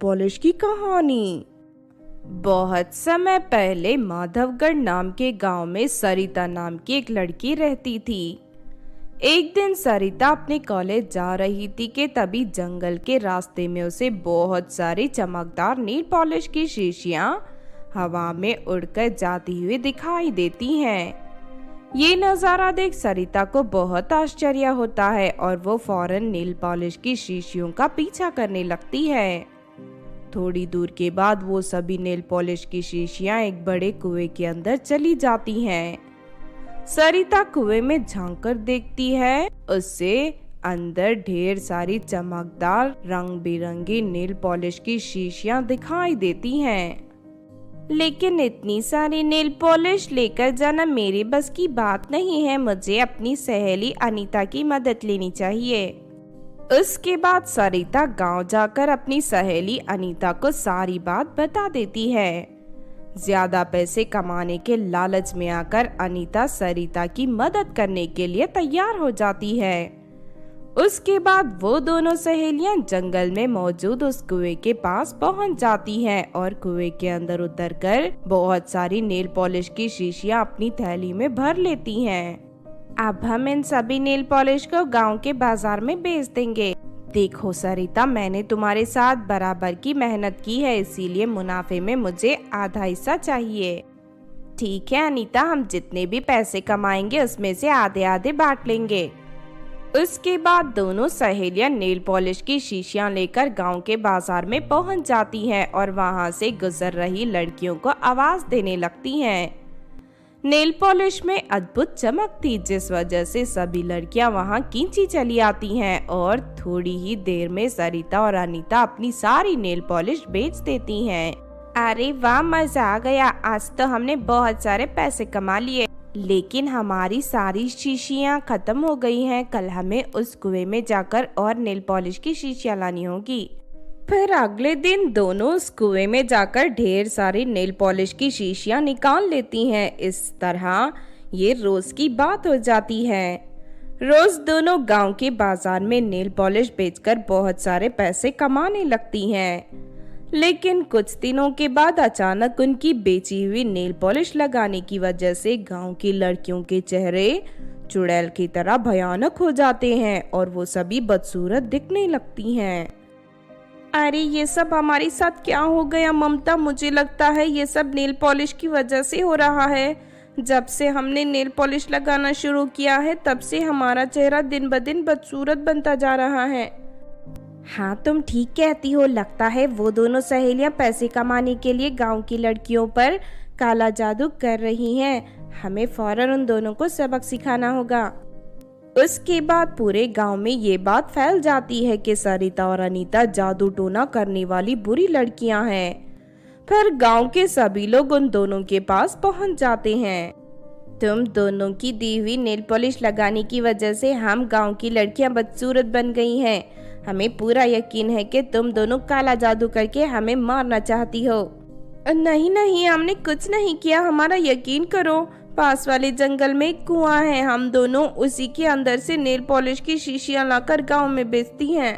Polish की कहानी। बहुत समय पहले माधवगढ़ नाम के गांव में सरिता नाम की एक लड़की रहती थी। एक दिन सरिता अपने कॉलेज जा रही थी कि तभी जंगल के रास्ते में उसे बहुत सारी चमकदार नील पॉलिश की शीशियां हवा में उड़कर जाती हुई दिखाई देती हैं। ये नज़ारा देख सरिता को बहुत आश्चर्य होता है और वो फौरन नील पॉलिश की शीशियों का पीछा करने लगती है। थोड़ी दूर के बाद वो सभी नेल पॉलिश की शीशियां एक बड़े कुएं के अंदर चली जाती हैं। सरिता कुएं में झांककर देखती है, उससे अंदर ढेर सारी चमकदार रंग बिरंगी नेल पॉलिश की शीशियां दिखाई देती हैं। लेकिन इतनी सारी नेल पॉलिश लेकर जाना मेरे बस की बात नहीं है, मुझे अपनी सहेली अनीता की मदद लेनी चाहिए। उसके बाद सरिता गांव जाकर अपनी सहेली अनीता को सारी बात बता देती है। ज्यादा पैसे कमाने के लालच में आकर अनीता सरिता की मदद करने के लिए तैयार हो जाती है। उसके बाद वो दोनों सहेलियां जंगल में मौजूद उस कुएं के पास पहुंच जाती हैं और कुएं के अंदर उतरकर बहुत सारी नेल पॉलिश की शीशियां अपनी थैली में भर लेती हैं। अब हम इन सभी नेल पॉलिश को गांव के बाजार में बेच देंगे। देखो सरिता, मैंने तुम्हारे साथ बराबर की मेहनत की है, इसीलिए मुनाफे में मुझे आधा हिस्सा चाहिए। ठीक है अनीता, हम जितने भी पैसे कमाएंगे उसमें से आधे आधे बांट लेंगे। उसके बाद दोनों सहेलियां नेल पॉलिश की शीशियां लेकर गांव के बाजार में पहुंच जाती हैं और वहां से गुजर रही लड़कियों को आवाज देने लगती हैं। नेल पॉलिश में अद्भुत चमक थी, जिस वजह से सभी लड़कियां वहां खींची चली आती हैं और थोड़ी ही देर में सरिता और अनीता अपनी सारी नेल पॉलिश बेच देती हैं। अरे वाह, मजा आ गया, आज तो हमने बहुत सारे पैसे कमा लिए। लेकिन हमारी सारी शीशियां खत्म हो गई हैं, कल हमें उस कुएं में जाकर और नेल पॉलिश की शीशियां लानी होगी। फिर अगले दिन दोनों उस कुएं में जाकर ढेर सारी नेल पॉलिश की शीशियां निकाल लेती हैं। इस तरह ये रोज की बात हो जाती है। रोज दोनों गांव के बाजार में नेल पॉलिश बेचकर बहुत सारे पैसे कमाने लगती हैं। लेकिन कुछ दिनों के बाद अचानक उनकी बेची हुई नेल पॉलिश लगाने की वजह से गांव की लड़कियों के चेहरे चुड़ैल की तरह भयानक हो जाते हैं और वो सभी बदसूरत दिखने लगती हैं। अरे ये सब हमारे साथ क्या हो गया ममता, मुझे लगता है ये सब नेल पॉलिश की वजह से हो रहा है। जब से हमने नेल पॉलिश लगाना शुरू किया है तब से हमारा चेहरा दिन ब दिन बदसूरत बनता जा रहा है। हाँ तुम ठीक कहती हो, लगता है वो दोनों सहेलियां पैसे कमाने के लिए गांव की लड़कियों पर काला जादू कर रही हैं। हमें फौरन उन दोनों को सबक सिखाना होगा। उसके बाद पूरे गांव में ये बात फैल जाती है कि सरिता और अनीता जादू टोना करने वाली बुरी लड़कियां हैं। फिर गांव के सभी लोग उन दोनों के पास पहुंच जाते हैं। तुम दोनों की दी हुई नेल पॉलिश लगाने की वजह से हम गांव की लड़कियां बदसूरत बन गई हैं। हमें पूरा यकीन है कि तुम दोनों काला जादू करके हमें मारना चाहती हो। नहीं नहीं, हमने कुछ नहीं किया, हमारा यकीन करो। पास वाले जंगल में एक कुआं है, हम दोनों उसी के अंदर से नेल पॉलिश की शीशियां लाकर गांव में बेचती हैं।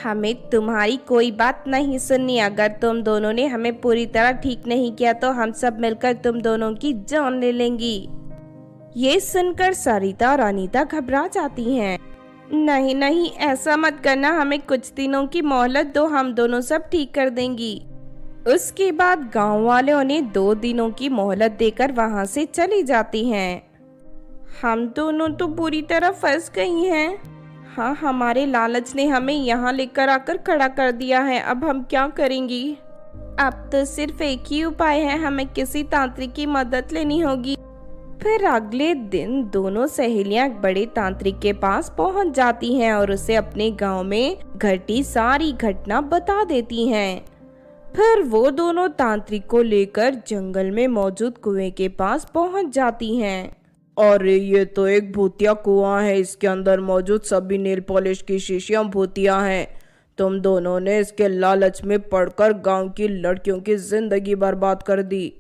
हमें तुम्हारी कोई बात नहीं सुननी। अगर तुम दोनों ने हमें पूरी तरह ठीक नहीं किया तो हम सब मिलकर तुम दोनों की जान ले लेंगी। ये सुनकर सरिता और अनीता घबरा जाती हैं। नहीं नहीं, ऐसा मत करना, हमें कुछ दिनों की मोहलत दो, हम दोनों सब ठीक कर देंगी। उसके बाद गांव वाले उन्हें 2 दिनों की मोहलत देकर वहां से चली जाती हैं। हम दोनों तो बुरी तरह फंस गई हैं। हाँ, हमारे लालच ने हमें यहाँ लेकर आकर खड़ा कर दिया है, अब हम क्या करेंगी? अब तो सिर्फ एक ही उपाय है, हमें किसी तांत्रिक की मदद लेनी होगी। फिर अगले दिन दोनों सहेलियां बड़े तांत्रिक के पास पहुंच जाती हैं और उसे अपने गांव में घटी सारी घटना बता देती हैं। फिर वो दोनों तांत्रिक को लेकर जंगल में मौजूद कुएं के पास पहुंच जाती हैं। अरे ये तो एक भूतिया कुआं है, इसके अंदर मौजूद सभी नेल पॉलिश की शीशियां भूतिया हैं। तुम दोनों ने इसके लालच में पड़कर गांव की लड़कियों की जिंदगी बर्बाद कर दी।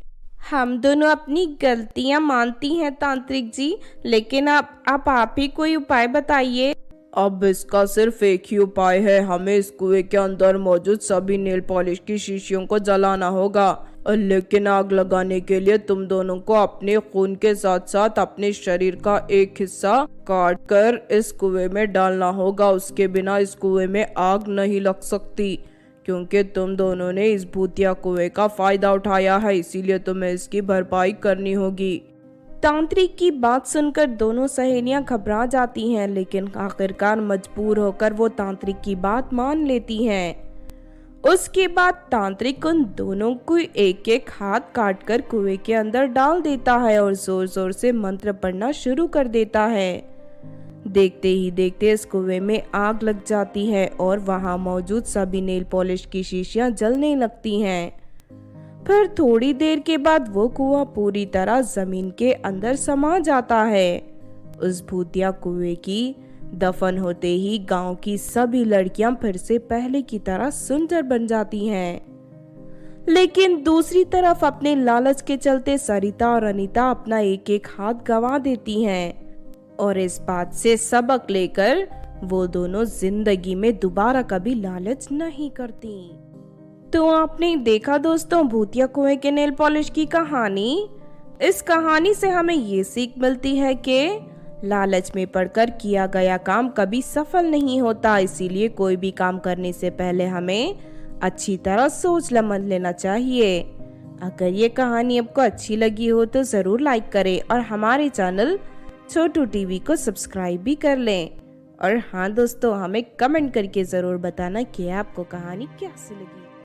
हम दोनों अपनी गलतियां मानती हैं तांत्रिक जी, लेकिन आप ही कोई उपाय बताइए। अब इसका सिर्फ एक ही उपाय है, हमें इस कुएं के अंदर मौजूद सभी नेल पॉलिश की शीशियों को जलाना होगा। लेकिन आग लगाने के लिए तुम दोनों को अपने खून के साथ साथ अपने शरीर का एक हिस्सा काट कर इस कुएं में डालना होगा। उसके बिना इस कुएं में आग नहीं लग सकती, क्योंकि तुम दोनों ने इस भूतिया कुएं का फायदा उठाया है, इसीलिए तुम्हें इसकी भरपाई करनी होगी। तांत्रिक की बात सुनकर दोनों सहेलियां घबरा जाती हैं, लेकिन आखिरकार मजबूर होकर वो तांत्रिक की बात मान लेती हैं। उसके बाद तांत्रिक उन दोनों को एक एक हाथ काटकर कुएं के अंदर डाल देता है और जोर जोर से मंत्र पढ़ना शुरू कर देता है। देखते ही देखते इस कुएं में आग लग जाती है और वहां मौजूद सभी नेल पॉलिश की शीशियां जलने लगती हैं। फिर थोड़ी देर के बाद वो कुआं पूरी तरह जमीन के अंदर समा जाता है। उस भूतिया कुएं की दफन होते ही गांव की सभी लड़कियां फिर से पहले की तरह सुंदर बन जाती हैं। लेकिन दूसरी तरफ अपने लालच के चलते सरिता और अनीता अपना एक एक हाथ गंवा देती हैं और इस बात से सबक लेकर वो दोनों जिंदगी में दोबारा कभी लालच नहीं करती। तो आपने देखा दोस्तों भूतिया कुएं के नेल पॉलिश की कहानी। इस कहानी से हमें ये सीख मिलती है कि लालच में पड़कर किया गया काम कभी सफल नहीं होता, इसीलिए कोई भी काम करने से पहले हमें अच्छी तरह सोच समझ लेना चाहिए। अगर ये कहानी आपको अच्छी लगी हो तो जरूर लाइक करें और हमारे चैनल छोटू टीवी को सब्सक्राइब भी कर लें। और हाँ दोस्तों, हमें कमेंट करके जरूर बताना कि आपको कहानी कैसी लगी।